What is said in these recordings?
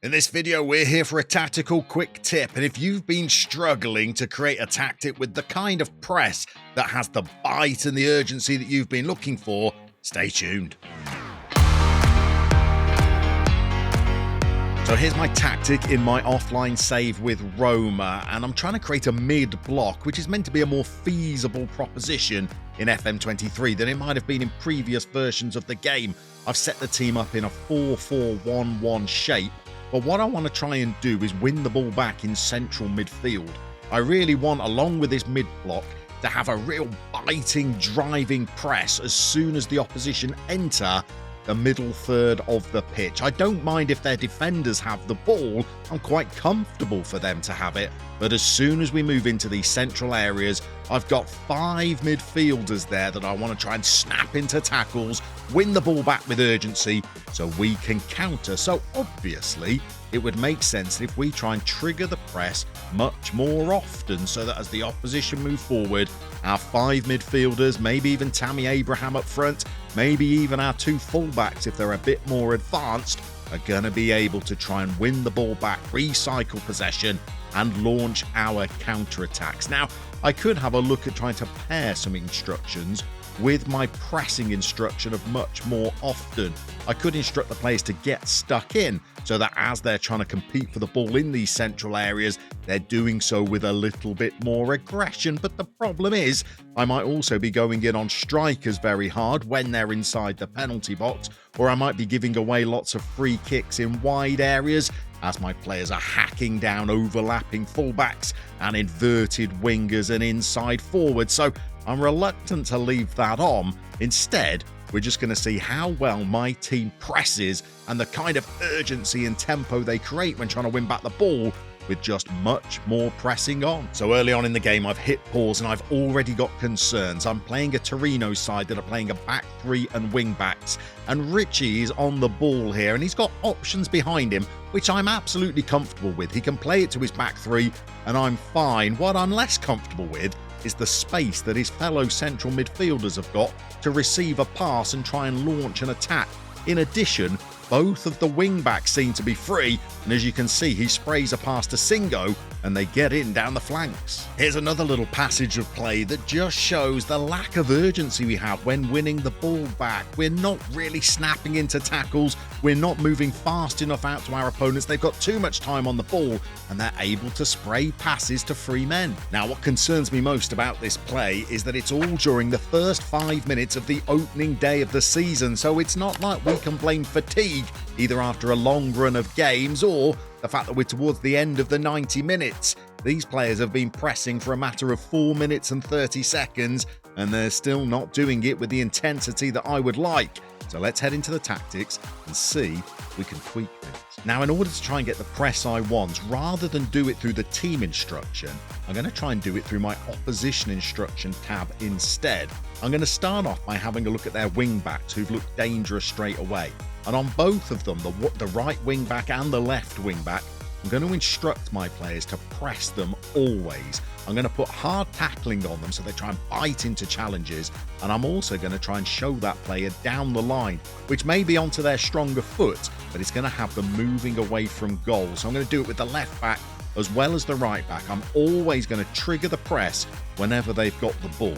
In this video, we're here for a tactical quick tip, and if you've been struggling to create a tactic with the kind of press that has the bite and the urgency that you've been looking for, stay tuned. So here's my tactic in my offline save with Roma, and I'm trying to create a mid-block, which is meant to be a more feasible proposition in FM23 than it might have been in previous versions of the game. I've set the team up in a 4-4-1-1 shape, but what I want to try and do is win the ball back in central midfield. I really want, along with this mid-block, to have a real biting, driving press as soon as the opposition enter the middle third of the pitch. I don't mind if their defenders have the ball. I'm quite comfortable for them to have it. But as soon as we move into these central areas, I've got 5 midfielders there that I want to try and snap into tackles, win the ball back with urgency so we can counter. So obviously, it would make sense if we try and trigger the press much more often so that as the opposition move forward, our 5 midfielders, maybe even Tammy Abraham up front, maybe even our 2 fullbacks if they're a bit more advanced, are going to be able to try and win the ball back, recycle possession, and launch our counter-attacks. Now, I could have a look at trying to pair some instructions with my pressing instruction of much more often. I could instruct the players to get stuck in so that as they're trying to compete for the ball in these central areas, they're doing so with a little bit more aggression. But the problem is, I might also be going in on strikers very hard when they're inside the penalty box, or I might be giving away lots of free kicks in wide areas as my players are hacking down overlapping fullbacks and inverted wingers and inside forwards. So I'm reluctant to leave that on. Instead, we're just going to see how well my team presses and the kind of urgency and tempo they create when trying to win back the ball with just much more pressing on. So early on in the game, I've hit pause and I've already got concerns. I'm playing a Torino side that are playing a back 3 and wing backs, and Richie is on the ball here and he's got options behind him, which I'm absolutely comfortable with. He can play it to his back 3 and I'm fine. What I'm less comfortable with is the space that his fellow central midfielders have got to receive a pass and try and launch an attack. In addition, both of the wing-backs seem to be free, and as you can see, he sprays a pass to Singo, and they get in down the flanks. Here's another little passage of play that just shows the lack of urgency we have when winning the ball back. We're not really snapping into tackles, we're not moving fast enough out to our opponents, they've got too much time on the ball, and they're able to spray passes to free men. Now, what concerns me most about this play is that it's all during the first 5 minutes of the opening day of the season, so it's not like we can blame fatigue either after a long run of games or the fact that we're towards the end of the 90 minutes. These players have been pressing for a matter of 4 minutes and 30 seconds, and they're still not doing it with the intensity that I would like. So let's head into the tactics and see if we can tweak things. Now, in order to try and get the press I want, rather than do it through the team instruction, I'm going to try and do it through my opposition instruction tab instead. I'm going to start off by having a look at their wing backs who've looked dangerous straight away. And on both of them, the right wing back and the left wing back, I'm going to instruct my players to press them always. I'm going to put hard tackling on them so they try and bite into challenges, and I'm also going to try and show that player down the line, which may be onto their stronger foot, but it's going to have them moving away from goal. So I'm going to do it with the left back as well as the right back. I'm always going to trigger the press whenever they've got the ball.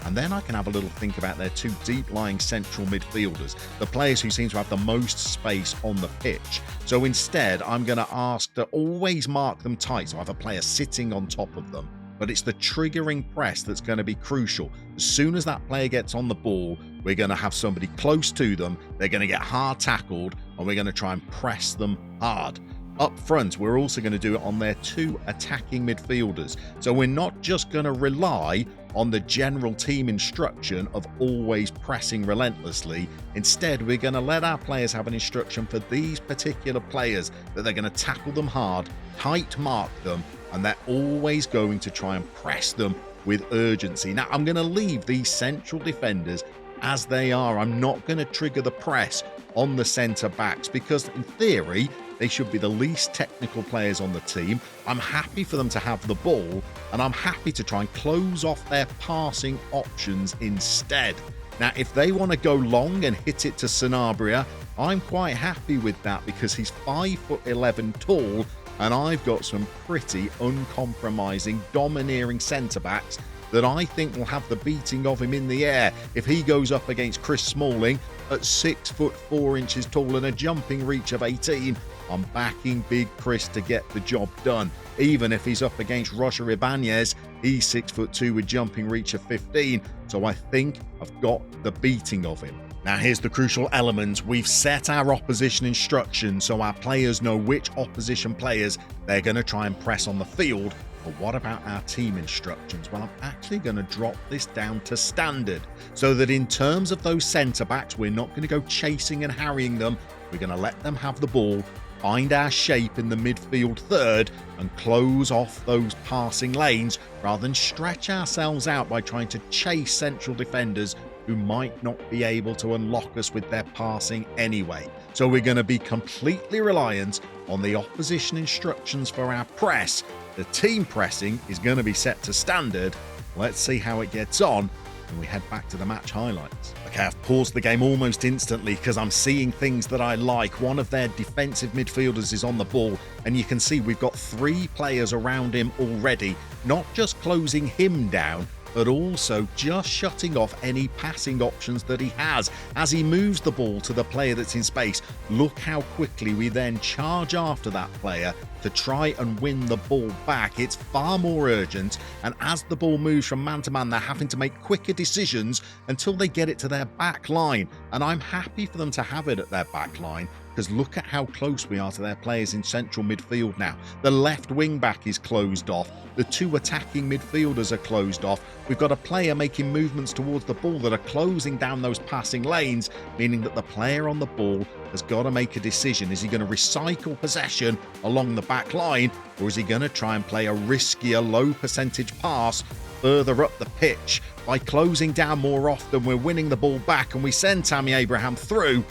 And then I can have a little think about their 2 deep-lying central midfielders, the players who seem to have the most space on the pitch. So instead, I'm going to ask to always mark them tight, so I have a player sitting on top of them. But it's the triggering press that's going to be crucial. As soon as that player gets on the ball, we're going to have somebody close to them, they're going to get hard tackled, and we're going to try and press them hard. Up front, we're also going to do it on their 2 attacking midfielders. So we're not just going to rely on the general team instruction of always pressing relentlessly. Instead, we're going to let our players have an instruction for these particular players that they're going to tackle them hard, tight mark them, and they're always going to try and press them with urgency. Now, I'm going to leave these central defenders as they are. I'm not going to trigger the press on the centre backs because in theory they should be the least technical players on the team. I'm happy for them to have the ball, and I'm happy to try and close off their passing options instead. Now, if they want to go long and hit it to Sanabria, I'm quite happy with that because he's 5'11" tall, and I've got some pretty uncompromising, domineering centre-backs that I think will have the beating of him in the air if he goes up against Chris Smalling at 6'4" tall and a jumping reach of 18. I'm backing Big Chris to get the job done. Even if he's up against Roger Ibanez, he's 6'2" with jumping reach of 15, so I think I've got the beating of him. Now here's the crucial element. We've set our opposition instructions so our players know which opposition players they're going to try and press on the field. But what about our team instructions? Well, I'm actually going to drop this down to standard so that in terms of those centre-backs, we're not going to go chasing and harrying them. We're going to let them have the ball, find our shape in the midfield third and close off those passing lanes rather than stretch ourselves out by trying to chase central defenders who might not be able to unlock us with their passing anyway. So we're going to be completely reliant on the opposition instructions for our press. The team pressing is going to be set to standard. Let's see how it gets on and we head back to the match highlights. Okay, I've paused the game almost instantly because I'm seeing things that I like. One of their defensive midfielders is on the ball and you can see we've got 3 players around him already, not just closing him down, but also just shutting off any passing options that he has. As he moves the ball to the player that's in space, look how quickly we then charge after that player to try and win the ball back. It's far more urgent, and as the ball moves from man to man, they're having to make quicker decisions until they get it to their back line. And I'm happy for them to have it at their back line, because look at how close we are to their players in central midfield now. The left wing back is closed off. The 2 attacking midfielders are closed off. We've got a player making movements towards the ball that are closing down those passing lanes, meaning that the player on the ball has got to make a decision. Is he going to recycle possession along the back line, or is he going to try and play a riskier, low percentage pass further up the pitch? By closing down more often, we're winning the ball back and we send Tammy Abraham through,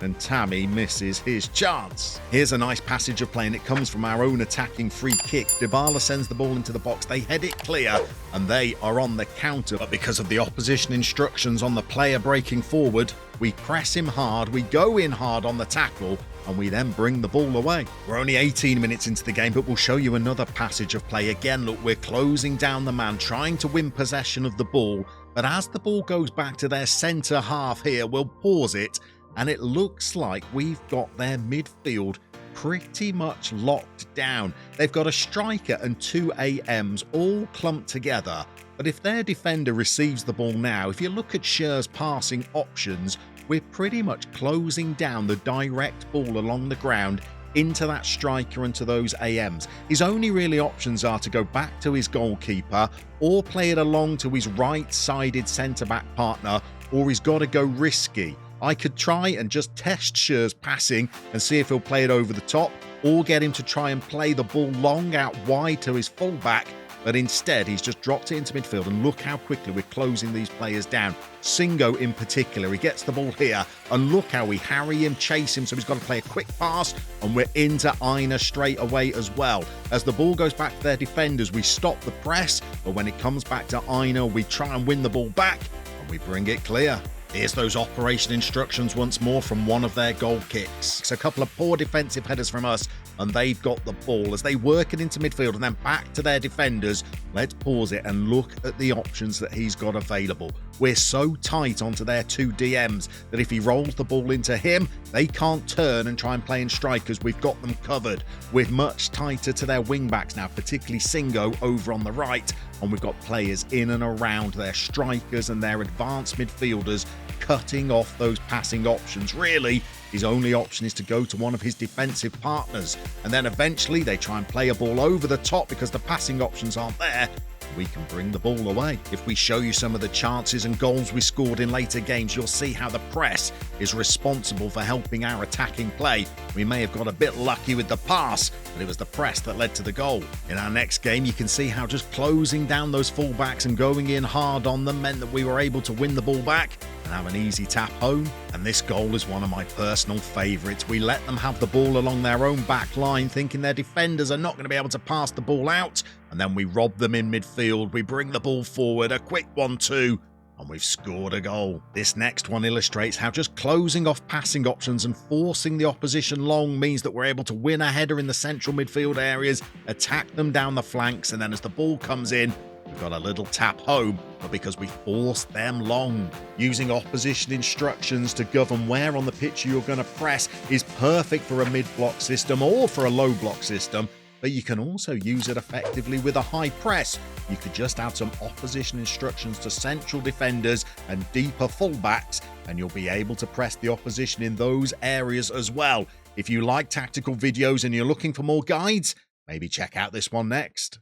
and Tammy misses his chance. Here's a nice passage of play and it comes from our own attacking free kick. Dybala sends the ball into the box, they head it clear and they are on the counter. But because of the opposition instructions on the player breaking forward, we press him hard, we go in hard on the tackle and we then bring the ball away. We're only 18 minutes into the game, but we'll show you another passage of play. Again, look, we're closing down the man, trying to win possession of the ball, but as the ball goes back to their centre half here, we'll pause it, and it looks like we've got their midfield pretty much locked down. They've got a striker and 2 AMs all clumped together, but if their defender receives the ball now, if you look at Schürr's passing options, we're pretty much closing down the direct ball along the ground into that striker and to those AMs. His only really options are to go back to his goalkeeper or play it along to his right-sided centre-back partner, or he's got to go risky. I could try and just test Schürr's passing and see if he'll play it over the top, or get him to try and play the ball long out wide to his fullback, but instead he's just dropped it into midfield, and look how quickly we're closing these players down. Singo in particular, he gets the ball here and look how we harry him, chase him, so he's got to play a quick pass and we're into Aina straight away as well. As the ball goes back to their defenders, we stop the press, but when it comes back to Aina, we try and win the ball back and we bring it clear. Here's those operation instructions once more from one of their goal kicks. It's a couple of poor defensive headers from us and they've got the ball. As they work it into midfield and then back to their defenders, let's pause it and look at the options that he's got available. We're so tight onto their 2 DMs that if he rolls the ball into him, they can't turn and try and play in strikers. We've got them covered. We're much tighter to their wing backs now, particularly Singo over on the right, and we've got players in and around their strikers and their advanced midfielders cutting off those passing options. Really, his only option is to go to one of his defensive partners, and then eventually they try and play a ball over the top because the passing options aren't there. We can bring the ball away. If we show you some of the chances and goals we scored in later games, you'll see how the press is responsible for helping our attacking play. We may have got a bit lucky with the pass, but it was the press that led to the goal. In our next game, you can see how just closing down those fullbacks and going in hard on them meant that we were able to win the ball back and have an easy tap home. And this goal is one of my personal favourites. We let them have the ball along their own back line, thinking their defenders are not going to be able to pass the ball out, and then we rob them in midfield. We bring the ball forward, a quick 1-2, and we've scored a goal. This next one illustrates how just closing off passing options and forcing the opposition long means that we're able to win a header in the central midfield areas, attack them down the flanks, and then as the ball comes in, we've got a little tap home, but because we forced them long. Using opposition instructions to govern where on the pitch you're going to press is perfect for a mid-block system or for a low-block system, but you can also use it effectively with a high press. You could just add some opposition instructions to central defenders and deeper fullbacks, and you'll be able to press the opposition in those areas as well. If you like tactical videos and you're looking for more guides, maybe check out this one next.